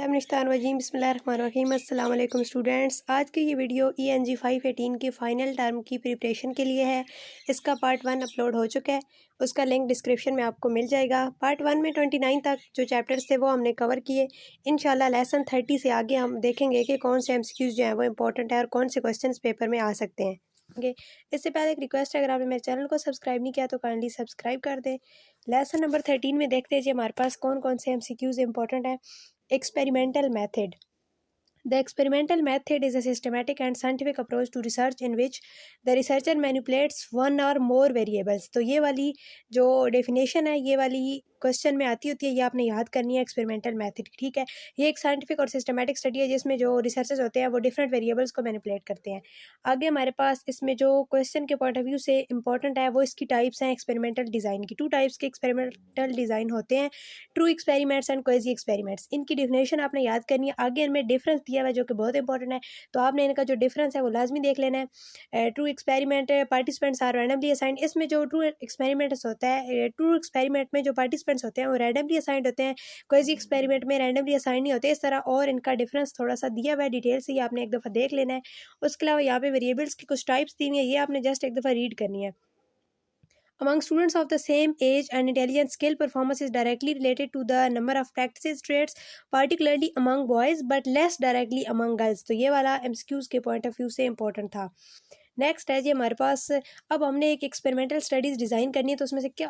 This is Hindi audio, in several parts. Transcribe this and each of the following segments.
बिस्मिल्लाहिर्रहमानिर्रहीम। अस्सलाम वालेकुम स्टूडेंट्स। आज की ये वीडियो ENG 518 के फ़ाइनल टर्म की प्रिपरेशन के लिए है। इसका पार्ट 1 अपलोड हो चुका है, उसका लिंक डिस्क्रिप्शन में आपको मिल जाएगा। पार्ट 1 में 29 तक जो चैप्टर्स थे वो हमने कवर किए। इंशाल्लाह लेसन 30 से आगे हम देखेंगे कि कौन से MCQs जो हैं वो इंपॉर्टेंट है और कौन से क्वेश्चंस पेपर में आ सकते हैं। ओके, इससे पहले एक रिक्वेस्ट है, अगर आपने मेरे चैनल को सब्सक्राइब नहीं किया तो काइंडली सब्सक्राइब कर दें। लेसन नंबर 13 में देखते हैं जी हमारे पास कौन कौन से MCQs इंपॉर्टेंट है। Experimental method. The experimental method is a systematic and scientific approach to research in which the researcher manipulates one or more variables. तो ये वाली जो डेफिनेशन है ये वाली क्वेश्चन में आती होती है, ये आपने याद करनी है एक्सपेरिमेंटल मेथड। ठीक है, ये एक साइंटिफिक और सिस्टमैटिक स्टडी है जिसमें जो रिसर्चर्स होते हैं वो डिफरेंट वेरिएबल्स को मैनिपुलेट करते हैं। आगे हमारे पास इसमें जो क्वेश्चन के पॉइंट ऑफ व्यू से इंपॉर्टेंट है वो इसकी टाइप्स हैं एक्सपेरिमेंटल डिज़ाइन की। 2 टाइप्स के एक्सपेरिमेंटल डिज़ाइन होते हैं, true experiments and quasi experiments. इनकी डेफिनेशन आपने याद करनी है। आगे इनमें डिफरेंस दिया हुआ है जो कि बहुत इंपॉर्टेंट है, तो आपने इनका जो डिफरेंस है वो लाजमी देख लेना है। True experiment participants are randomly assigned. इसमें जो ट्रू एक्सपेरिमेंट्स होता है, ट्रू एक्सपेरिमेंट में जो पार्टिसिपेंट्स होते हैं वो रैंडमली असाइंड होते हैं, क्वेजी एक्सपेरिमेंट में रैंडमली असाइंड नहीं होते। इस तरह और इनका डिफरेंस थोड़ा सा दिया हुआ है डिटेल से, ये आपने एक दफ़ा देख लेना है। उसके अलावा यहाँ पे वेरिएबल्स की कुछ टाइप्स दी हुई है, ये आपने जस्ट एक दफ़ा रीड करनी है। Among students of the same age and intelligence, skill performance is directly related to the number of practices traits, particularly among boys, but less directly among girls. तो ये वाला MCQs के पॉइंट ऑफ व्यू से इंपॉर्टेंट था। नेक्स्ट है जी हमारे पास, अब हमने एक एक्सपेरिमेंटल स्टडीज़ डिज़ाइन करनी है, तो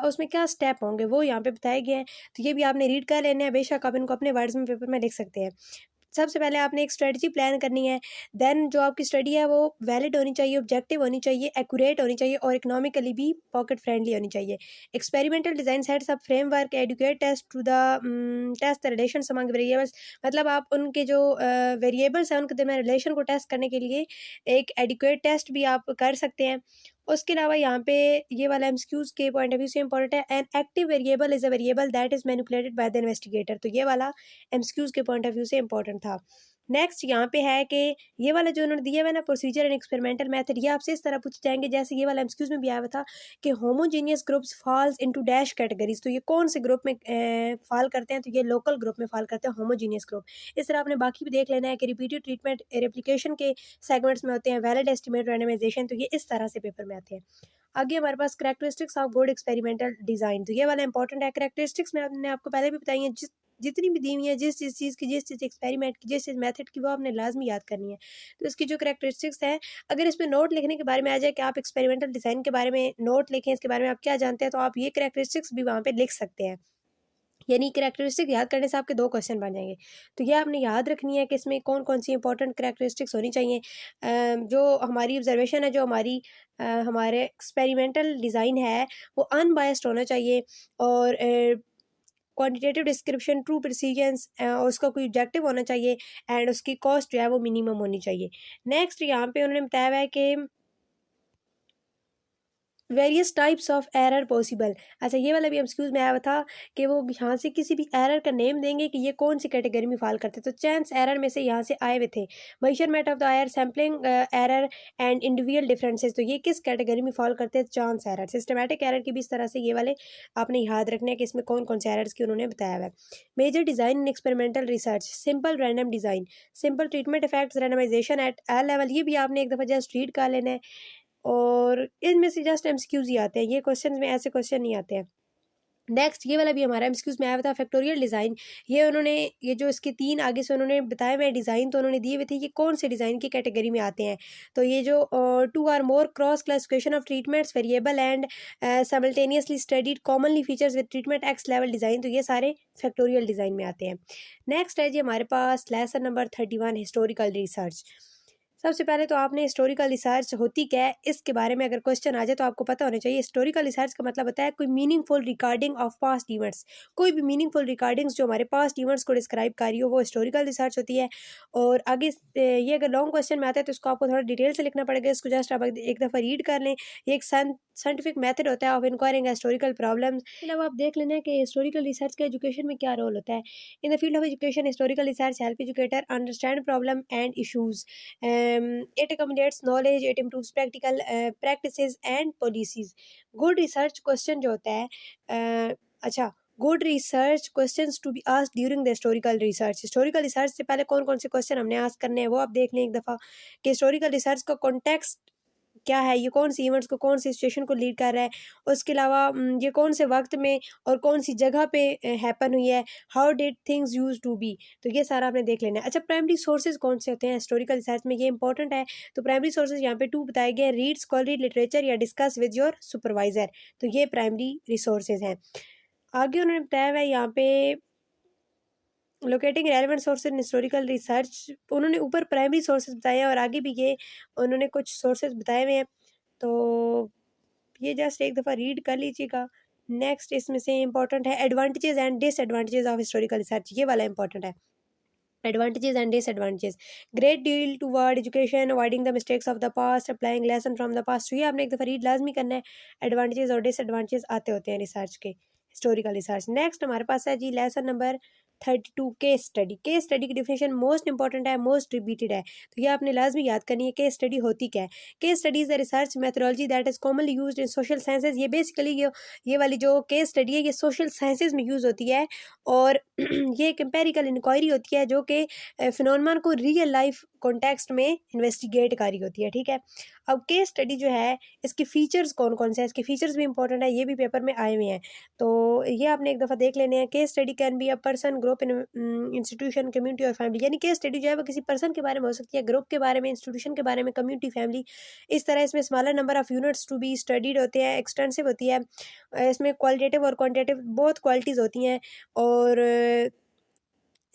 उसमें क्या स्टेप होंगे वो यहाँ पे बताए गए हैं। तो ये भी आपने रीड कर लेना है, बेशक आप इनको अपने वर्ड्स में पेपर में लिख सकते हैं। सबसे पहले आपने एक स्ट्रेटजी प्लान करनी है। देन जो आपकी स्टडी है वो वैलिड होनी चाहिए, ऑब्जेक्टिव होनी चाहिए, एक्यूरेट होनी चाहिए और इकोनॉमिकली भी पॉकेट फ्रेंडली होनी चाहिए। Experimental design sets up framework adequate test to the test the relations among variables. मतलब आप उनके जो वेरिएबल्स हैं उनके दरमियान रिलेशन को टेस्ट करने के लिए एक एडुकेट टेस्ट भी आप कर सकते हैं। उसके अलावा यहाँ पे ये वाला MCQs के पॉइंट ऑफ व्यू से इंपॉर्टेंट है। An active variable is a variable that is manipulated by the investigator. तो ये वाला MCQs के पॉइंट ऑफ व्यू से इंपॉर्टेंट था। नेक्स्ट यहाँ पे है कि ये वाला जो उन्होंने दिया हुआ है ना, प्रोसीजर एंड एक्सपेरिमेंटल मेथड, ये आपसे इस तरह पूछे जाएंगे जैसे ये वाला MCQs में भी आया हुआ था कि homogeneous groups falls into dash categories. तो ये कौन से ग्रुप में फॉल करते हैं, तो ये लोकल ग्रुप में फॉल करते हैं, होमोजीनियस ग्रुप। इस तरह आपने बाकी भी देख लेना है कि रिपीटेड ट्रीटमेंट रेप्लिकेशन के सेगमेंट्स में होते हैं, वैलिड एस्टिमेट रैंडमाइजेशन, तो ये इस तरह से पेपर में आते हैं। आगे हमारे पास characteristics of good experimental design, तो ये वाला इंपॉर्टेंट है। करैक्टरिस्टिक्स में मैंने आपको पहले भी बताई है, जितनी भी दी हुई है, जिस चीज़ की, जिस चीज़ एक्सपेरिमेंट की, जिस चीज़ मेथड की, वो आपने लाजमी याद करनी है। तो इसकी जो करैक्टरिस्टिक्स है, अगर इसमें नोट लिखने के बारे में आ जाए कि आप एक्सपेरिमेंटल डिज़ाइन के बारे में नोट लिखें, इसके बारे में आप क्या जानते हैं, तो आप ये करैक्टरिस्टिक्स भी वहाँ पे लिख सकते हैं। यानी करैक्टरिस्टिक याद करने से आपके 2 क्वेश्चन बन जाएंगे। तो ये आपने याद रखनी है कि इसमें कौन कौन सी इंपॉर्टेंट करैक्टरिस्टिक्स होनी चाहिए। जो हमारी ऑब्जर्वेशन है, जो हमारे एक्सपेरिमेंटल डिज़ाइन है वो अनबायस्ड होना चाहिए और क्वांटिटेटिव डिस्क्रिप्शन, ट्रू प्रिसीजंस, उसका कोई ऑब्जेक्टिव होना चाहिए एंड उसकी कॉस्ट जो है वो मिनिमम होनी चाहिए। नेक्स्ट यहाँ पे उन्होंने बताया हुआ है कि various types of error possible. अच्छा, ये वाला भी MCQs में आया हुआ था कि वो यहाँ से किसी भी एरर का नेम देंगे कि ये कौन सी कैटेगरी में फॉल करते हैं। तो चांस एरर में से यहाँ से आए हुए थे, measurement of the error, sampling error and individual differences, तो ये किस कैटेगरी में फॉल करते हैं, चांस एरर। सिस्टमैटिक एरर की भी इस तरह से ये वाले आपने याद रखना है कि इसमें कौन कौन से एरर्स की उन्होंने बताया हुआ है। Major design in experimental research, simple random design, simple treatment effects, randomization at a level, ये भी आपने एक दफ़ा जस्ट रीड कर लेना है और इनमें से जस्ट MCQs ही आते हैं, ये क्वेश्चन में ऐसे क्वेश्चन नहीं आते हैं। नेक्स्ट ये वाला भी हमारा MCQs में आया हुआ था, फैक्टोरियल डिज़ाइन। ये जो इसके 3 आगे से उन्होंने बताए हुए डिज़ाइन तो उन्होंने दिए हुए थे, ये कौन से डिज़ाइन की कैटेगरी में आते हैं। तो ये जो 2 or more cross classification of treatments variable and simultaneously studied commonly features with treatment X level design, तो ये सारे फैक्टोरियल डिज़ाइन में आते हैं। नेक्स्ट है जी हमारे पास लेसन नंबर 31, हिस्टोरिकल रिसर्च। सबसे पहले तो आपने हिस्टोरिकल रिसर्च होती क्या है इसके बारे में अगर क्वेश्चन आ जाए तो आपको पता होना चाहिए। हिस्टोरिकल रिसर्च का मतलब होता है कोई meaningful recording of past events, कोई भी मीनिंगफुल रिकॉर्डिंग्स जो हमारे पास्ट इवेंट्स को डिस्क्राइब कर रही हो, वो हिस्टोरिकल रिसर्च होती है। और आगे ये अगर लॉन्ग क्वेश्चन में आता है तो इसको आपको थोड़ा डिटेल से लिखना पड़ेगा, इसको जस्ट आप एक दफ़ा रीड कर लें। ये एक साइंटिफिक मेथड होता है ऑफ इंक्वायरिंग हिस्टोरिकल प्रॉब्लम्स। इसके अलावा आप देख लेना है कि हिस्टोरिकल रिसर्च का एजुकेशन में क्या रोल होता है। In the field of education historical research help educator understand problem and issues, it accumulates knowledge, it improves practical practices and policies. Good research question जो होता है अच्छा, good research questions to be asked during the historical research. Historical research से पहले कौन कौन से क्वेश्चन हमने आस्क करने हैं वो आप देख लें एक दफ़ा कि हिस्टोरिकल रिसर्च का कॉन्टेक्स्ट क्या है, ये कौन सी इवेंट्स को, कौन सी सिचुएशन को लीड कर रहा है, उसके अलावा ये कौन से वक्त में और कौन सी जगह पे हैपन हुई है, how did things use to be, तो ये सारा आपने देख लेना है। अच्छा, प्राइमरी सोर्सेज कौन से होते हैं हिस्टोरिकल रिसर्च में, ये इंपॉर्टेंट है। तो प्राइमरी सोर्सेज यहाँ पे 2 बताए गए हैं, रीड स्कॉलरी लिटरेचर या डिस्कस विद योर सुपरवाइजर, तो ये प्राइमरी रिसोर्सेज हैं। आगे उन्होंने बताया हुआ है यहाँ पे लोकेटिंग रेलिवेंट सोर्स इन हिस्टोरिकल रिसर्च, उन्होंने ऊपर प्राइमरी सोर्सेज बताए हैं और आगे भी ये उन्होंने कुछ सोर्सेज बताए हुए हैं, तो ये जस्ट एक दफ़ा रीड कर लीजिएगा। नेक्स्ट इसमें से इंपॉर्टेंट है advantages and disadvantages of historical research, ये वाला इंपॉर्टेंट है। Advantages and disadvantages, great deal toward education, avoiding the mistakes of the past, applying lesson from the past, तो ये आपने एक दफ़ा रीड लाजमी करना है। एडवांटेजेस और डिसएडवांटेजेस आते होते हैं रिसर्च के, हिस्टोरिकल रिसर्च। नेक्स्ट हमारे पास है जी lesson number 32 case study. Case study की डिफिनेशन मोस्ट इंपॉर्टेंट है, मोस्ट रिपीटेड है, तो ये आपने लाजमी याद करनी है। केस स्टडी होती क्या है? Case study is the research methodology that is commonly used in social sciences. ये बेसिकली ये वाली जो केस स्टडी है ये सोशल साइंसेज में यूज़ होती है और ये एक एम्पेरिकल इंक्वायरी होती है जो कि फिनोमेनन को रियल लाइफ कॉन्टेक्स्ट में इन्वेस्टिगेट करी होती है, ठीक है। अब केस स्टडी जो है इसके फीचर्स कौन कौन से हैं, इसके फीचर्स भी इंपॉर्टेंट है, ये भी पेपर में आए हुए हैं, तो ये आपने एक दफ़ा देख लेने हैं। Case study can be a person, group, in institution, community और फैमिली, यानी केस स्टडी जो है वो किसी पर्सन के बारे में हो सकती है, ग्रुप के बारे में, इंस्टीट्यूशन के बारे में, कम्युनिटी, फैमिली, इस तरह। इसमें smaller number of units to be studied होते हैं, एक्सटेंसिव होती है, इसमें क्वालिटेटिव और क्वांटिटेटिव बहुत क्वालिटीज़ होती हैं और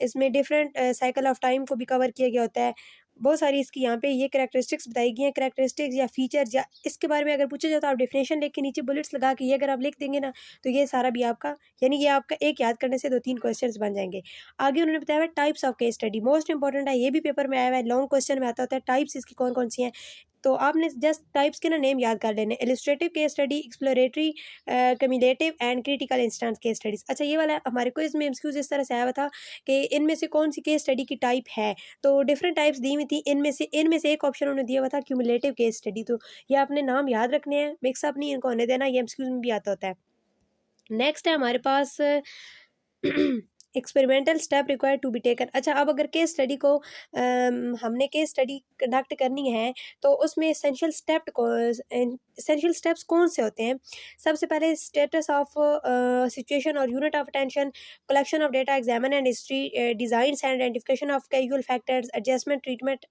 इसमें डिफरेंट साइकिल ऑफ टाइम को भी कवर किया गया होता है। बहुत सारी इसकी यहाँ पे ये करैक्टरिस्टिक्स बताई गई हैं, करैक्टरिस्टिक्स या फीचर्स या इसके बारे में अगर पूछा जाए तो आप डेफिनेशन लिख के नीचे बुलेट्स लगा के ये अगर आप लिख देंगे ना तो ये सारा भी आपका, यानी ये आपका एक याद करने से 2-3 क्वेश्चंस बन जाएंगे। आगे उन्होंने बताया हुआ types of case study, most important है, ये भी पेपर में आया हुआ है, लॉन्ग क्वेश्चन में आता होता है। टाइप्स इसकी कौन कौन सी हैं, तो आपने जस्ट टाइप्स के ना नेम याद कर लेने, illustrative case study, exploratory, cumulative and critical instance case studies. अच्छा, ये वाला हमारे क्विज में एमसीक्यूज इस तरह से आया हुआ था कि इनमें से कौन सी केस स्टडी की टाइप है, तो डिफरेंट टाइप्स दी हुई थी, इनमें से एक ऑप्शन उन्होंने दिया हुआ था क्यूमुलेटिव केस स्टडी, तो ये आपने नाम याद रखने हैं, मिक्सअप नहीं इनको होने देना, ये एमसीक्यूज में भी आता होता है। नेक्स्ट है हमारे पास experimental step required to be taken. अच्छा, अब अगर केस स्टडी को हमने केस स्टडी कंडक्ट करनी है तो उसमें एसेंशियल स्टेप्स कौन से होते हैं? सबसे पहले स्टेटस ऑफ सिचुएशन और unit of attention, collection of data, examine and history, design and identification of casual factors, adjustment, treatment,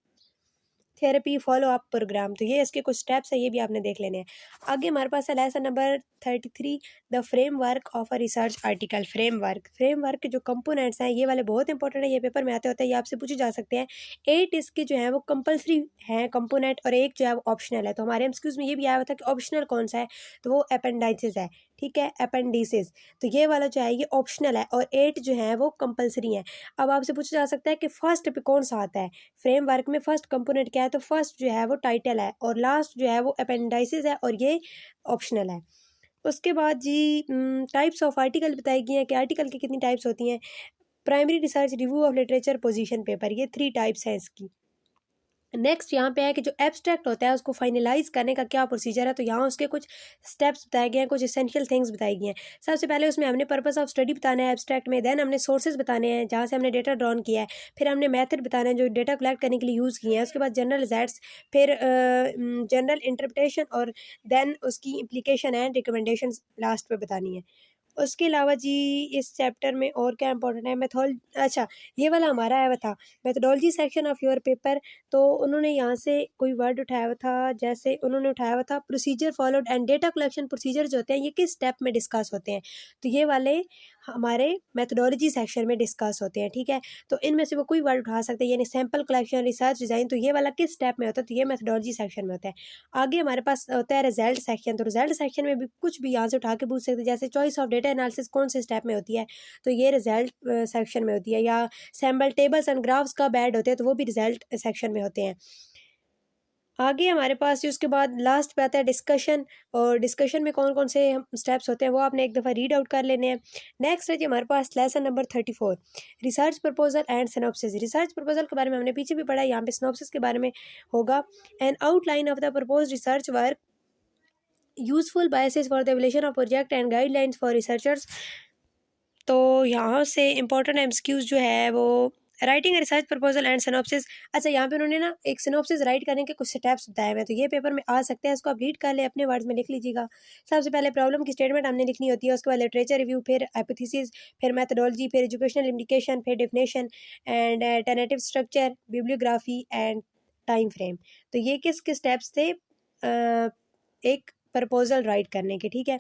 therapy, follow up program, तो ये इसके कुछ स्टेप्स है, ये भी आपने देख लेने हैं। आगे हमारे पास है lesson number 33 the framework of a research article. Framework के जो कंपोनेंट्स हैं ये वाले बहुत इंपॉर्टेंट है, ये पेपर में आते होते हैं, ये आपसे पूछे जा सकते हैं। 8 इसके जो है वो कंपलसरी हैं कंपोनेंट और एक जो है वो ऑप्शनल है, तो हमारे एमसीक्यूज में ये भी आया हुआ था कि ऑप्शनल कौन सा है, तो वो अपेंडाइसिस है, ठीक है, अपेंडिसेस, तो ये वाला जो है ये ऑप्शनल है और 8 जो है वो कंपलसरी है। अब आपसे पूछा जा सकता है कि फर्स्ट पे कौन सा आता है, फ्रेमवर्क में फर्स्ट कंपोनेंट क्या है, तो फर्स्ट जो है वो टाइटल है और लास्ट जो है वो अपेंडाइसिस है और ये ऑप्शनल है। उसके बाद जी टाइप्स ऑफ आर्टिकल बताई गई हैं कि आर्टिकल की कितनी टाइप्स होती हैं। Primary research, review of literature, position paper, ये 3 टाइप्स हैं इसकी। नेक्स्ट यहाँ पे है कि जो एब्स्ट्रैक्ट होता है उसको फाइनलाइज करने का क्या प्रोसीजर है, तो यहाँ उसके कुछ स्टेप्स बताए गए हैं, कुछ एसेंशियल थिंग्स बताई गई हैं। सबसे पहले उसमें हमने पर्पस ऑफ स्टडी बताना है एब्स्ट्रैक्ट में, देन हमने सोर्सेज बताने हैं जहाँ से हमने डेटा ड्रॉन किया है, फिर हमने मेथड बताना है जो डेटा कलेक्ट करने के लिए यूज़ किए हैं, उसके बाद जनरल रिजल्ट्स, फिर जनरल इंटरप्रिटेशन और देन उसकी इम्प्लीकेशन एंड रिकमेंडेशन लास्ट पे बतानी है। उसके अलावा जी इस चैप्टर में और क्या इंपॉर्टेंट है, अच्छा, ये वाला हमारा आया हुआ था methodology section of your paper, तो उन्होंने यहाँ से कोई वर्ड उठाया हुआ था, जैसे उन्होंने उठाया हुआ था procedure followed and data collection procedure जो होते हैं ये किस स्टेप में डिस्कस होते हैं, तो ये वाले हमारे मेथोडोलॉजी सेक्शन में डिस्कस होते हैं, ठीक है। तो इनमें से वो कोई वर्ड उठा सकते हैं, यानी सैम्पल कलेक्शन, रिसर्च, डिज़ाइन, तो ये वाला किस स्टेप में होता है, तो ये मेथोडोलॉजी सेक्शन में होता है। आगे हमारे पास होता है रिजल्ट सेक्शन, तो रिजल्ट सेक्शन में भी कुछ भी यहाँ से उठा के पूछ सकते हैं, जैसे चॉइस ऑफ डेटा एनालिसिस कौन से स्टेप में होती है, तो ये रिजल्ट सेक्शन में होती है, या सैम्पल टेबल्स एंड ग्राफ्स कब ऐड होते हैं, तो वो भी रिजल्ट सेक्शन में होते हैं। आगे हमारे पास उसके बाद लास्ट पे आता है डिस्कशन, और डिस्कशन में कौन कौन से स्टेप्स होते हैं वो आपने एक दफ़ा रीड आउट कर लेने हैं। नेक्स्ट है जी हमारे पास lesson number 34 research proposal and synopsis. Research proposal के बारे में हमने पीछे भी पढ़ा है, यहाँ पे सिनॉप्सिस के बारे में होगा। N outline of the propose research work, useful biases for the evolution of project and guidelines for researchers, तो यहाँ से इम्पोर्टेंट एमसीक्यूज जो है वो writing research proposal and synopsis. अच्छा, यहाँ पे उन्होंने ना एक सिनॉप्सिस राइट करने के कुछ स्टेप्स बताए हुए हैं, तो ये पेपर में आ सकते हैं, इसको आप रीड कर ले, अपने वर्ड्स में लिख लीजिएगा। सबसे पहले प्रॉब्लम की स्टेटमेंट हमने लिखनी होती है, उसके बाद लिटरेचर रिव्यू, फिर हाइपोथेसिस, फिर मेथोडोलॉजी, फिर एजुकेशनल इंडिकेशन, फिर definition and alternative structure, bibliography and time frame. तो ये किस किस स्टेप्स थे एक प्रपोजल राइट करने के, ठीक है।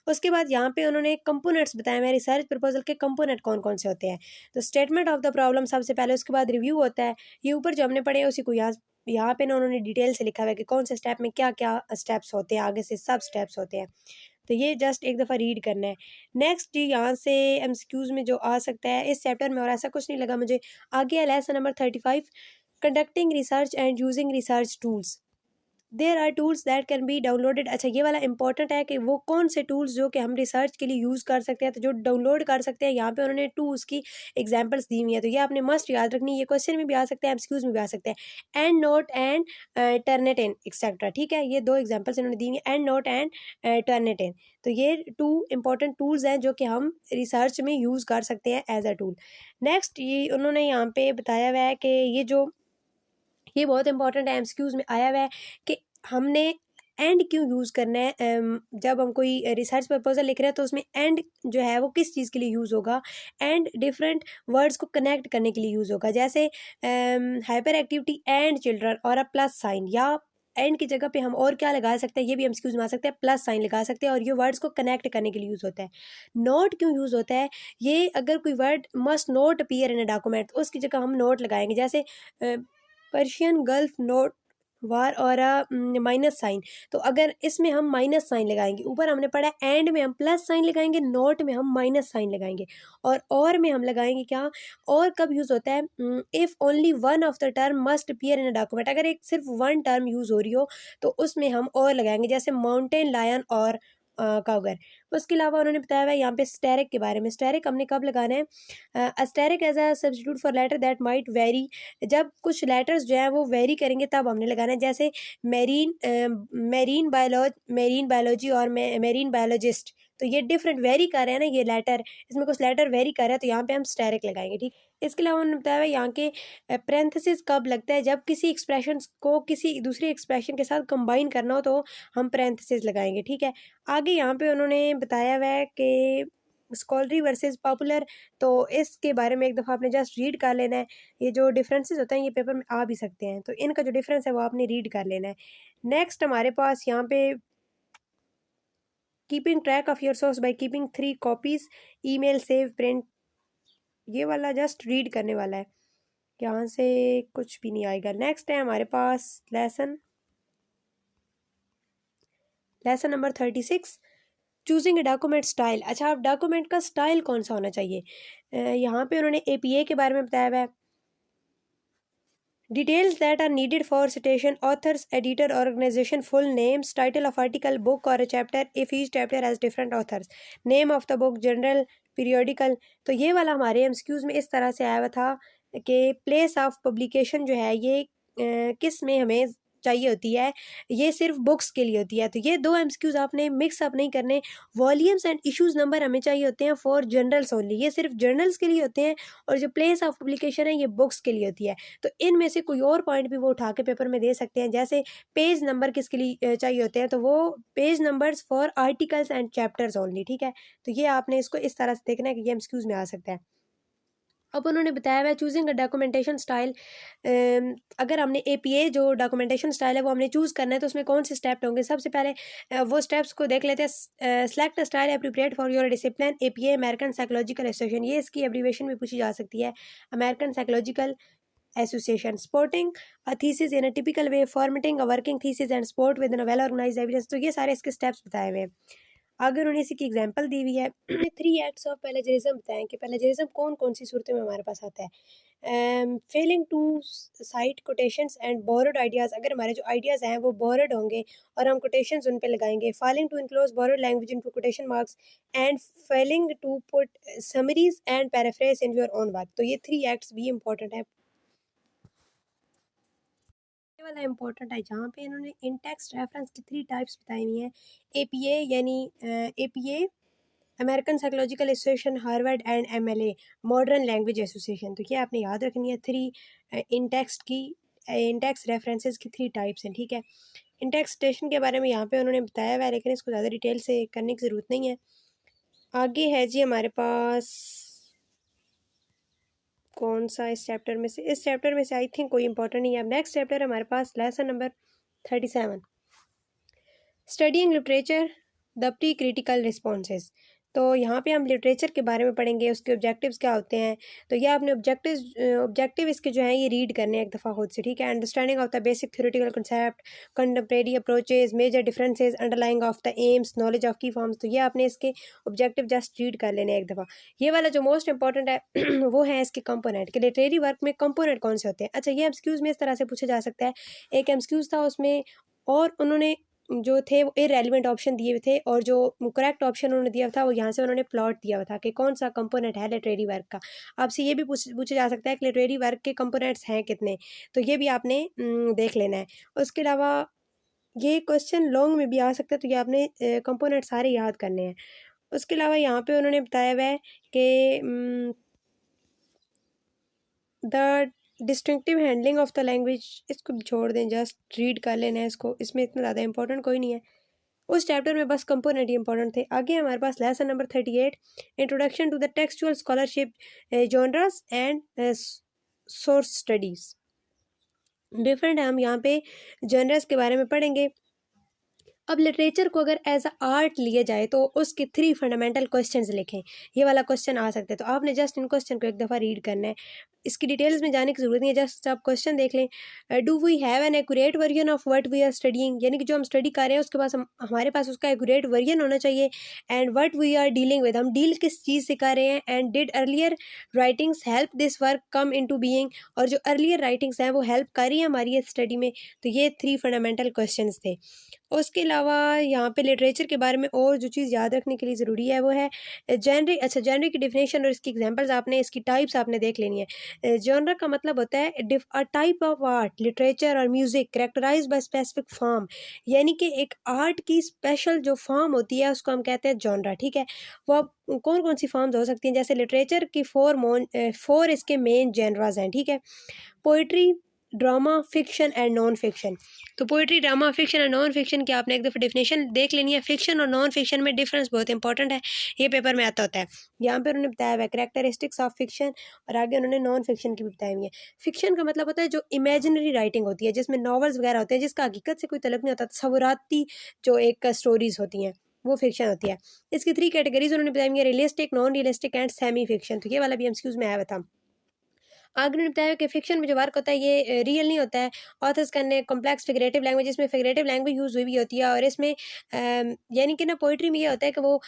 उसके बाद यहाँ पे उन्होंने कंपोनेंट्स बताए हैं, रिसर्च प्रपोजल के कंपोनेंट कौन कौन से होते हैं। तो स्टेटमेंट ऑफ द प्रॉब्लम सबसे पहले, उसके बाद रिव्यू होता है। ये ऊपर जो हमने पढ़े हैं उसी को यहाँ पे ना उन्होंने डिटेल से लिखा हुआ है कि कौन से स्टेप में क्या क्या स्टेप्स होते हैं, आगे से सब स्टेप्स होते हैं। तो ये जस्ट एक दफ़ा रीड करना है। नेक्स्ट जी, यहाँ से एमसीक्यूज में जो आ सकता है इस चैप्टर में, और ऐसा कुछ नहीं लगा मुझे। आगे है lesson number 35, conducting research and using research tools. There are tools that can be downloaded. अच्छा, ये वाला इंपॉर्टेंट है कि वो कौन से टूल्स जो कि हम रिसर्च के लिए यूज़ कर सकते हैं, तो जो डाउनलोड कर सकते हैं, यहाँ पे उन्होंने टूल्स की एग्जांपल्स दी हुई है, तो ये आपने मस्ट याद रखनी। ये क्वेश्चन में भी आ सकते हैं, एमसीक्यूज में भी आ सकते हैं। And note and Turnitin etcetera, ठीक है। ये दो एग्जाम्पल्स इन्होंने दी हुई है, एंड नोट एंड टर्निटिन। तो ये टू इंपॉर्टेंट टूल्स हैं जो कि हम रिसर्च में यूज़ कर सकते हैं एज अ टूल। नेक्स्ट ये उन्होंने यहाँ पे बताया हुआ है कि ये बहुत इंपॉर्टेंट है, एमसीक्यूज में आया हुआ है कि हमने एंड क्यों यूज़ करना है। जब हम कोई रिसर्च प्रपोजल लिख रहे हैं तो उसमें एंड जो है वो किस चीज़ के लिए यूज़ होगा। एंड डिफरेंट वर्ड्स को कनेक्ट करने के लिए यूज़ होगा, जैसे हाइपर एक्टिविटी एंड चिल्ड्रन और अ प्लस साइन, या एंड की जगह पे हम और क्या लगा सकते हैं, ये भी एमसीक्यूज में आ सकते हैं, प्लस साइन लगा सकते हैं, और ये वर्ड्स को कनेक्ट करने के लिए यूज़ होता है। नोट क्यों यूज़ होता है, ये अगर कोई word must note appear in a document, उसकी जगह हम नोट लगाएंगे, जैसे पर्शियन गल्फ नोट वार और माइनस साइन। तो अगर इसमें हम माइनस साइन लगाएंगे, ऊपर हमने पढ़ा एंड में हम प्लस साइन लगाएंगे, नोट में हम माइनस साइन लगाएंगे, और में हम लगाएंगे क्या। और कब यूज़ होता है, if only one of the term must appear in a document, अगर एक सिर्फ वन टर्म यूज़ हो रही हो तो उसमें हम और लगाएंगे, जैसे माउंटेन लायन और काउगर। उसके अलावा उन्होंने बताया हुआ है यहाँ पे स्टेरिक के बारे में। स्टेरिक हमने कब लगाना है, asterisk as a substitute for letter that might vary, जब कुछ लेटर्स जो हैं वो वेरी करेंगे तब हमने लगाना है, जैसे मेरीन मेरीन बायोलॉजी और मेरीन बायोलॉजिस्ट। तो ये डिफरेंट वेरी कर रहे हैं ना, ये लेटर, इसमें कुछ लेटर वेरी कर रहे हैं, तो यहाँ पे हम स्टेरिक लगाएंगे, ठीक। इसके अलावा उन्होंने बताया हुआ है यहाँ के पैरेंथेसिस कब लगता है, जब किसी एक्सप्रेशन को किसी दूसरे एक्सप्रेशन के साथ कंबाइन करना हो तो हम पैरेंथेसिस लगाएंगे, ठीक है। आगे यहाँ पे उन्होंने बताया हुआ है कि स्कॉलरी वर्सेस पॉपुलर, तो इसके बारे में एक दफ़ा आपने जस्ट रीड कर लेना है। ये जो डिफरेंसेस होते हैं ये पेपर में आ भी सकते हैं, तो इनका जो डिफरेंस है वो आपने रीड कर लेना है। नेक्स्ट हमारे पास यहाँ पे keeping track of your source by keeping 3 copies, email, save, print, ये वाला जस्ट रीड करने वाला है, यहाँ से कुछ भी नहीं आएगा। नेक्स्ट है हमारे पास lesson number 36, choosing a document style. अच्छा, आप डॉक्यूमेंट का स्टाइल कौन सा होना चाहिए, यहाँ पे उन्होंने एपीए के बारे में बताया हुआ है। Details that are needed for citation, authors, editor, organization, full names, title of article, book or a chapter if each chapter has different authors, name of the book, general, periodical। तो ये वाला हमारे एमसीक्यूज में इस तरह से आया हुआ था कि प्लेस ऑफ पब्लिकेशन जो है ये किस में हमें चाहिए होती है, ये सिर्फ बुक्स के लिए होती है। तो ये दो एमसीक्यूज आपने मिक्स अप नहीं करने। वॉल्यूम्स एंड इश्यूज नंबर हमें चाहिए होते हैं फॉर जर्नल्स ओनली, ये सिर्फ जर्नल्स के लिए होते हैं, और जो प्लेस ऑफ पब्लिकेशन है ये बुक्स के लिए होती है। तो इनमें से कोई और पॉइंट भी वो उठा के पेपर में दे सकते हैं, जैसे पेज नंबर किसके लिए चाहिए होते हैं, तो वो page numbers for articles and chapters only, ठीक है। तो ये आपने इसको इस तरह से देखना है कि ये एमसीक्यूज में आ सकता है। अब उन्होंने बताया हुआ है चूजिंग अ डॉक्यूमेंटेशन स्टाइल, अगर हमने एपीए जो डॉक्यूमेंटेशन स्टाइल है वो हमने चूज़ करना है तो उसमें कौन से स्टेप होंगे। सबसे पहले वो स्टेप्स को देख लेते हैं। Select a style appropriate for your discipline, APA American Psychological Association, ये इसकी एब्रीवेशन भी पूछी जा सकती है, American Psychological Association. Supporting a thesis in a typical way, formatting a working thesis and support within a well organized evidence. तो ये सारे इसके स्टेप्स बताए हुए हैं। अगर उन्हें इसी की एग्जांपल दी हुई है। 3 एक्ट्स ऑफ प्लेजरिज्म बताएं कि प्लेजरिज्म कौन कौन सी सूरतों में हमारे पास आता है। Failing to cite quotations and borrowed ideas, अगर हमारे जो आइडियाज़ हैं वो बोरोड होंगे और हम कोटेशंस उन पे लगाएंगे। Failing to enclose borrowed language into quotation marks and failing to put summaries and paraphrase in your own work. तो ये 3 एक्ट्स भी इंपॉर्टेंट है। ये वाला इंपॉर्टेंट है जहाँ पे इन्होंने इन टेक्स्ट रेफरेंस की 3 टाइप्स बताई हुई हैं। एपीए यानी APA American Psychological association, Harvard and MLA, modern language association. तो ये आपने याद रखनी है। थ्री इंटेक्स रेफरेंसेस की 3 टाइप्स हैं, ठीक है। इंटेक्सटेशन के बारे में यहाँ पे उन्होंने बताया हुआ है, लेकिन इसको ज़्यादा डिटेल से करने की ज़रूरत नहीं है। आगे है जी हमारे पास कौन सा इस चैप्टर में से, आई थिंक कोई इंपॉर्टेंट नहीं है। अब नेक्स्ट चैप्टर है हमारे पास lesson number 37, studying literature the pre critical responses. तो यहाँ पे हम लिटरेचर के बारे में पढ़ेंगे, उसके ऑब्जेक्टिव्स क्या होते हैं। तो ये आपने ऑब्जेक्टिव इसके जो हैं ये रीड करने हैं एक दफ़ा खुद से, ठीक है। Understanding of the basic theoretical concept, contemporary approaches, major differences, underlying of the aims, knowledge of key forms. तो ये आपने इसके ऑब्जेक्टिव जस्ट रीड कर लेने हैं एक दफ़ा। ये वाला जो मोस्ट इंपॉर्टेंट है वो है इसके कंपोनेंट कि लिटरेरी वर्क में कंपोनेंट कौन से होते हैं। अच्छा, ये एमसीक्यूज़ में इस तरह से पूछा जा सकता है। एक एमसीक्यूज़ था उसमें, और उन्होंने जो थे वो इरेलीवेंट ऑप्शन दिए हुए थे, और जो करेक्ट ऑप्शन उन्होंने दिया था वो यहाँ से उन्होंने प्लॉट दिया हुआ था कि कौन सा कंपोनेंट है लिटरेरी वर्क का। आपसे ये भी पूछा जा सकता है कि लिटरेरी वर्क के कंपोनेंट्स हैं कितने, तो ये भी आपने देख लेना है। उसके अलावा ये क्वेश्चन लॉन्ग में भी आ सकता है, तो ये आपने कंपोनेंट सारे याद करने हैं। उसके अलावा यहाँ पे उन्होंने बताया हुआ है कि the distinctive handling of the language, इसको छोड़ दें, जस्ट रीड कर लेना है इसको, इसमें इतना ज़्यादा इंपॉर्टेंट कोई नहीं है। उस चैप्टर में बस कंपोनेंट ही इंपॉर्टेंट थे। आगे हमारे पास lesson number 38, introduction to the textual scholarship, genres and source studies. Different है, हम यहाँ पे जॉनरास के बारे में पढ़ेंगे। अब लिटरेचर को अगर एज अ आर्ट लिया जाए तो उसके 3 फंडामेंटल क्वेश्चंस लिखें। ये वाला क्वेश्चन आ सकता है, तो आपने जस्ट इन क्वेश्चन को एक दफ़ा रीड करना है, इसकी डिटेल्स में जाने की ज़रूरत नहीं है, जस्ट आप क्वेश्चन देख लें। Do we have an accurate version of what we are studying, यानी कि जो हम स्टडी कर रहे हैं उसके पास हमारे पास उसका एक्यूरेट वर्जन होना चाहिए। And what we are dealing with, हम डील किस चीज़ से कर रहे हैं। And did earlier writings help this work come into being, और जो अर्लियर राइटिंग्स हैं वो हेल्प कर रही हैं हमारी ये स्टडी में। तो ये 3 फंडामेंटल क्वेश्चंस थे। उसके अलावा यहाँ पे लिटरेचर के बारे में और जो चीज़ याद रखने के लिए ज़रूरी है वो है जॉनर। अच्छा, जॉनर की डेफिनेशन और इसकी एग्जांपल्स आपने, इसकी टाइप्स आपने देख लेनी है। जॉनर का मतलब होता है a type of art, literature और music characterized by specific form, यानी कि एक आर्ट की स्पेशल जो फॉर्म होती है उसको हम कहते हैं जॉनर, ठीक है। वो कौन कौन सी फॉर्म्स हो सकती हैं, जैसे लिटरेचर की 4 इसके मेन जॉनरास हैं, ठीक है। Poetry, drama, fiction and non fiction. तो पोइट्री, ड्रामा, फिक्शन और नॉन फिक्शन की आपने एक दफ़ा डेफिनेशन देख लेनी है। फिक्शन और नॉन फिक्शन में डिफरेंस बहुत इंपॉर्टेंट है, ये पेपर में आता होता है। यहाँ पे उन्होंने बताया हुआ है कैरेक्टरिस्टिक्स ऑफ फिक्शन, और आगे उन्होंने नॉन फिक्शन की भी बताई हुई है। फिक्शन का मतलब होता है जो इमेजिनरी राइटिंग होती है, जिसमें नॉवेल्स वगैरह होते हैं जिसका हकीकत से कोई तल्लुक नहीं होता, तस्वुराती जो एक स्टोरीज होती हैं वो फिक्शन होती है। इसकी 3 कैटेगरीज उन्होंने बताई हुई है, realistic, non realistic and semi fiction. तो ये वाला भी एमसीक्यूज में आया हुआ था। आगे उन्होंने बताया कि फिक्शन में जो वर्क होता है ये रियल नहीं होता है। ऑथर्स करने कॉम्प्लेक्स फिगरेटिव लैंग्वेज, इसमें फिगरेटिव लैंग्वेज यूज़ हुई भी होती है, और इसमें यानी कि ना पोइट्री में ये होता है कि वो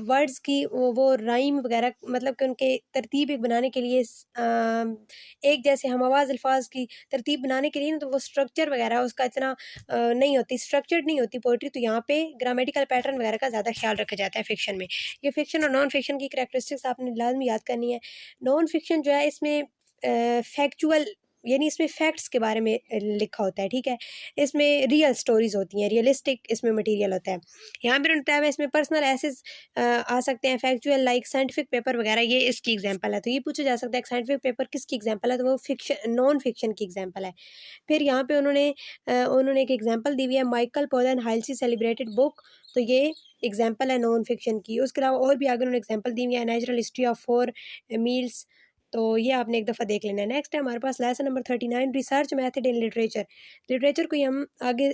वर्ड्स की वो राइम वगैरह, मतलब कि उनके तरतीब एक बनाने के लिए एक जैसे हम आवाज़ अल्फाज की तरतीब बनाने के लिए ना, तो वो स्ट्रक्चर वगैरह उसका इतना नहीं होती, स्ट्रक्चर्ड नहीं होती पोइट्री। तो यहाँ पे ग्रामेटिकल पैटर्न वगैरह का ज़्यादा ख्याल रखा जाता है फिक्शन में। ये फिक्शन और नॉन फिक्शन की करैक्टरिस्टिक्स आपने लाजमी याद करनी है। नॉन फिक्शन जो है इसमें फैक्चुअल, यानी इसमें फैक्ट्स के बारे में लिखा होता है, ठीक है। इसमें रियल स्टोरीज होती हैं, रियलिस्टिक इसमें मटेरियल होता है। यहाँ पे बताया हुआ है इसमें पर्सनल एसेस आ सकते हैं, फैक्चुअल लाइक साइंटिफिक पेपर वगैरह, ये इसकी एग्जांपल है। तो ये पूछा जा सकता है साइंटिफिक पेपर किसकी एग्जांपल है, तो वो फिक्शन, नॉन फिक्शन की एग्जांपल है। फिर यहाँ पे उन्होंने एक एग्जांपल दी हुई है, माइकल पोलन हाइल्सी सेलिब्रेटेड बुक। तो ये एग्जांपल है नॉन फिक्शन की। उसके अलावा और भी आगे उन्होंने एग्जांपल दी हुई है, नेचुरल हिस्ट्री ऑफ 4 मील्स। तो ये आपने एक दफ़ा देख लेना है। नेक्स्ट है हमारे पास lesson number 39, research method in literature. Literature को ही हम आगे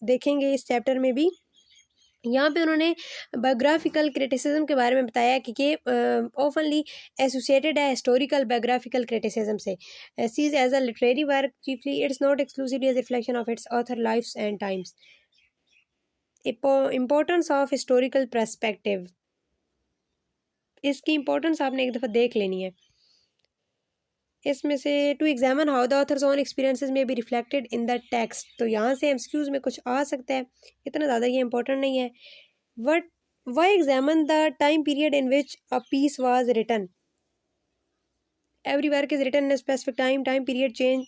देखेंगे इस चैप्टर में भी। यहाँ पे उन्होंने बायोग्राफिकल क्रिटिसिज्म के बारे में बताया कि ये ऑफनली एसोसिएटेड है हिस्टोरिकल बायोग्राफिकल क्रिटिसिज्म से। Sees as a literary work chiefly, it's not exclusively as reflection of its author life's and times. Importance of historical perspective, इसकी इंपॉर्टेंस आपने एक दफ़ा देख लेनी है। इसमें से to examine how the author's own experiences may be reflected in the text. तो यहाँ से एमसीक्यूज में कुछ आ सकता है, इतना ज़्यादा ये इंपॉर्टेंट नहीं है। What why examine the time period in which a piece was written, every work is written in specific time, time period change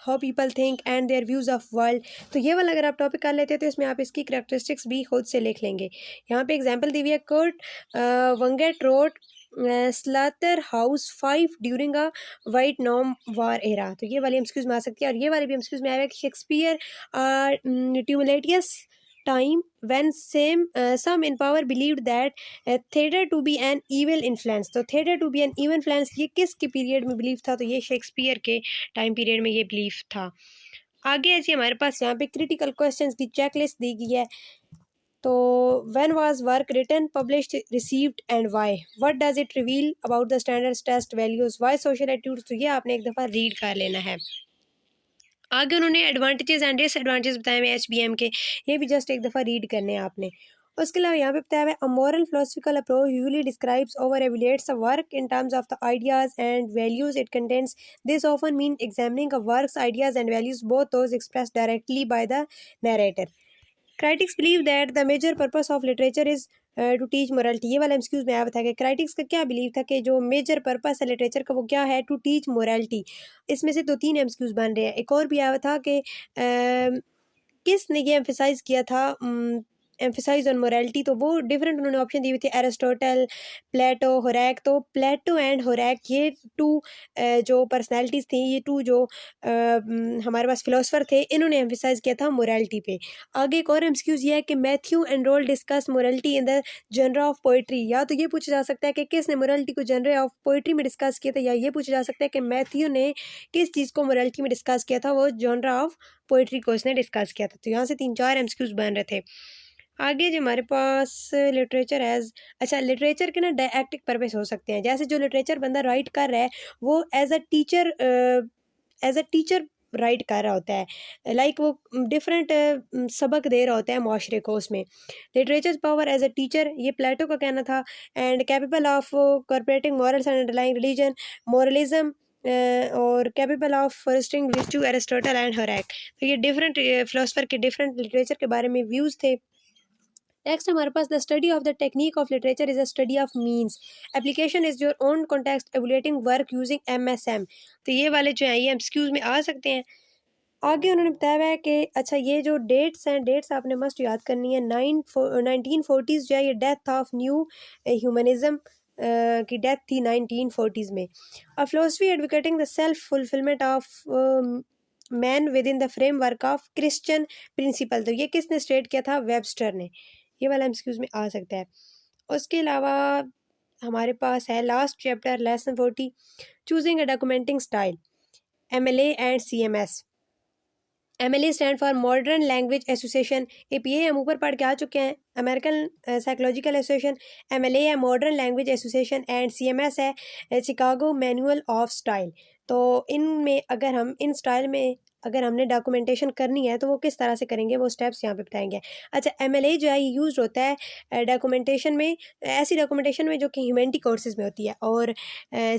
how people think and their views of world. तो ये वाला अगर आप टॉपिक कर लेते हैं तो इसमें आप इसकी करेक्टरिस्टिक्स भी खुद से लिख लेंगे। यहाँ पे एग्जांपल दी हुई है, Kurt Vonnegut wrote slaughterhouse 5 during a Vietnam war era. तो ये वाली एमसीक्यूज में आ सकती है। और ये वाली भी एमसीक्यूज में आया है कि Shakespeare ट्यूमुलेटियस time when some in power believed that theater to be an evil influence। तो theater to be an evil influence ये किसके पीरियड में बिलीव था? तो ये शेक्सपियर के टाइम पीरियड में ये बिलीव था। आगे है जी हमारे पास यहाँ पे क्रिटिकल क्वेश्चंस की चेकलिस्ट दी गई है। तो when was work written, published, received and why? What does it reveal about the standards, test, values, why social attitudes? तो ये आपने एक दफ़ा रीड कर लेना है। आगे उन्होंने एडवांटेजेस एंड डिसएडवांटेजेस बताए हुए HBM के, ये भी जस्ट एक दफ़ा रीड करने हैं आपने। उसके अलावा यहाँ पे बताया हुआ है, a moral philosophical approach usually describes over evaluates a work in terms of the ideas and values it contains. This often mean examining a work's ideas and values both those expressed directly by the narrator. Critics believe that the major purpose of literature is to teach morality. ये वाला एमसीक्यूज में आया बताया गया, क्राइटिक्स का क्या बिलीव था कि जो मेजर पर्पस है लिटरेचर का वो क्या है? To teach morality. इसमें से 2-3 एमसीक्यूज बन रहे हैं। एक और भी आया था कि किसने ये एम्फेसाइज किया था, एम्फेसाइज ऑन मोरालिटी। तो वो डिफरेंट उन्होंने ऑप्शन दी हुई थी, एरिस्टोटल, प्लेटो, होरैक। तो प्लेटो एंड होरैक ये 2 जो पर्सनैलिटीज़ थी, ये 2 जो हमारे पास फिलोसफर थे, इन्होंने एम्फेसाइज किया था मोरालिटी पे। आगे एक और एमसीक्यूज ये है कि मैथ्यू एंड रोल discuss morality in the genre of poetry. या तो ये पूछा जा सकता है कि किसने मोरालिटी को जनर ऑफ पोइट्री में डिस्कस किया था, या ये पूछा जा सकता है कि मैथ्यू ने किस चीज़ को मोरालिटी में डिस्कस किया था, वो जनर ऑफ पोइट्री को उसने डिस्कस किया था। तो यहाँ से 3-4 एमसीक्यूज बन रहे थे। आगे जो हमारे पास लिटरेचर एज, अच्छा लिटरेचर के ना डायएक्टिक पर्पस हो सकते हैं। जैसे जो लिटरेचर बंदा राइट कर रहा है वो एज अ टीचर राइट कर रहा होता है, लाइक वो डिफरेंट सबक दे रहा होता है माशरे को। उसमें literature power as a teacher, ये प्लेटो का कहना था। And capable of corporating morals and underlying religion, moralism और capable of foresting which Aristotle and Horace. तो ये डिफरेंट फिलोसफर के डिफरेंट लिटरेचर के बारे में व्यूज़ थे। नेक्स्ट हमारे पास the study of the technique of literature is a study of means, application is your own context evaluating work using MSM। तो ये वाले जो हैं ये एमसीक्यूज में आ सकते हैं। आगे उन्होंने बताया हुआ है कि अच्छा ये जो डेट्स हैं, डेट्स आपने मस्ट याद करनी है। 1940s जो है ये डेथ ऑफ न्यू ह्यूमनिज्म की डेथ थी 1940s में। A philosophy advocating the self fulfilment of man within the framework of Christian principle. तो ये किसने स्टेट किया था? वेबस्टर ने। ये वाला एमसीक्यूज में आ सकता है। उसके अलावा हमारे पास है last chapter lesson 40, choosing a documenting style, MLA and CMS। MLA stand for modern language association. APA हम ऊपर पढ़ के आ चुके हैं, अमेरिकन साइकोलॉजिकल एसोसिएशन। MLA है modern language association and CMS है शिकागो मैनुअल ऑफ स्टाइल। तो इनमें अगर हम इन स्टाइल में अगर हमने डॉक्यूमेंटेशन करनी है तो वो किस तरह से करेंगे, वो स्टेप्स यहाँ पे बताएंगे। अच्छा MLA जो है ये यूज होता है डॉक्यूमेंटेशन में, ऐसी डॉक्यूमेंटेशन में जो कि ह्यूमैनिटी कोर्सेज में होती है। और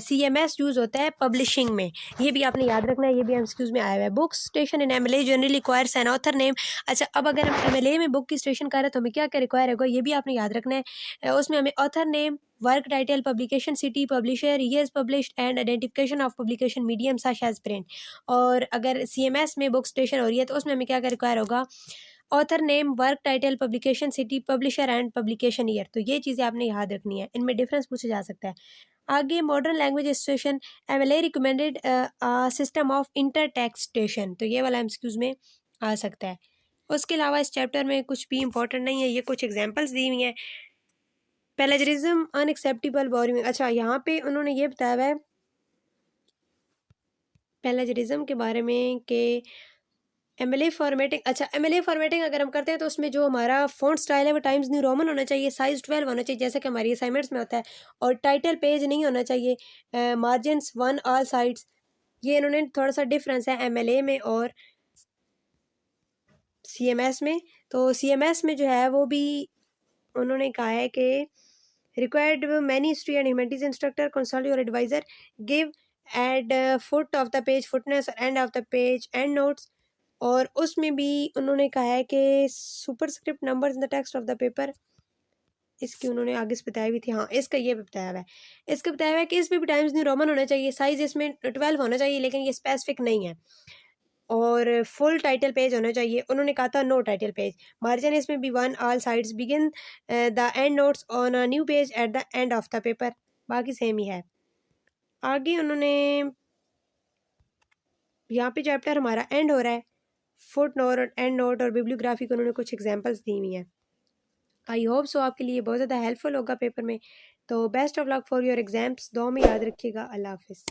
CMS यूज़ होता है पब्लिशिंग में। ये भी आपने याद रखना है, ये भी एमसीक्यूज में आया हुआ है। Book station in MLA generally requires an author name. अच्छा अब अगर हम MLA में बुक की स्टेशन कर रहे हैं तो हमें क्या क्या रिक्वायर होगा, ये भी आपने याद रखना है। उसमें हमें author name, work title, publication city, publisher, years published and identification of publication medium such as print. और अगर CMS में बुक स्टेशन हो रही है तो उसमें हमें क्या क्या रिक्वायर होगा? Author name, work title, publication city, publisher and publication year. तो ये चीज़ें आपने याद रखनी है, इनमें डिफरेंस पूछा जा सकता है। आगे modern language association, MLA recommended system of in text citation. तो ये वाला एमसीक्यूज में आ सकता है। उसके अलावा इस चैप्टर में कुछ भी इंपॉर्टेंट नहीं है, ये कुछ एग्जांपल्स दी हुई हैं। Plagiarism unacceptable boring. अच्छा यहाँ पे उन्होंने ये बताया हुआ है प्लेजरिज्म के बारे में कि MLA फॉर्मेटिंग। अच्छा MLA फॉर्मेटिंग अगर हम करते हैं तो उसमें जो हमारा फॉन्ट स्टाइल है वो टाइम्स न्यू रोमन होना चाहिए, साइज 12 होना चाहिए जैसे कि हमारी असाइनमेंट्स में होता है। और टाइटल पेज नहीं होना चाहिए, मार्जिन्स 1 ऑल साइड्स। ये इन्होंने थोड़ा सा डिफरेंस है MLA में और CMS में। तो CMS में जो है वो भी उन्होंने कहा है कि required many history and humanities instructor consult your advisor, give at foot of the page footnotes, end of the page end notes. और उसमें भी उन्होंने कहा है कि superscript numbers in the text of the paper, इसकी उन्होंने आगे से बताई हुई थी। हाँ इसका ये बताया हुआ है, इसका बताया हुआ है कि इसमें भी टाइम्स न्यू रोमन होना चाहिए, साइज इसमें 12 होना चाहिए, लेकिन ये स्पेसिफिक नहीं है। और फुल टाइटल पेज होना चाहिए। उन्होंने कहा था नो टाइटल पेज। मार्जिन इसमें भी 1, all sides begin the end notes on a new page at the end of the paper, बाकी सेम ही है। आगे उन्होंने यहाँ पे चैप्टर हमारा एंड हो रहा है, फुट नोट और एंड नोट और बिब्लियोग्राफी को उन्होंने कुछ एग्जांपल्स दी हुई हैं। आई होप सो आपके लिए बहुत ज़्यादा हेल्पफुल होगा पेपर में। तो best of luck for your exams, दुआ में याद रखिएगा। अल्लाह हाफिज़।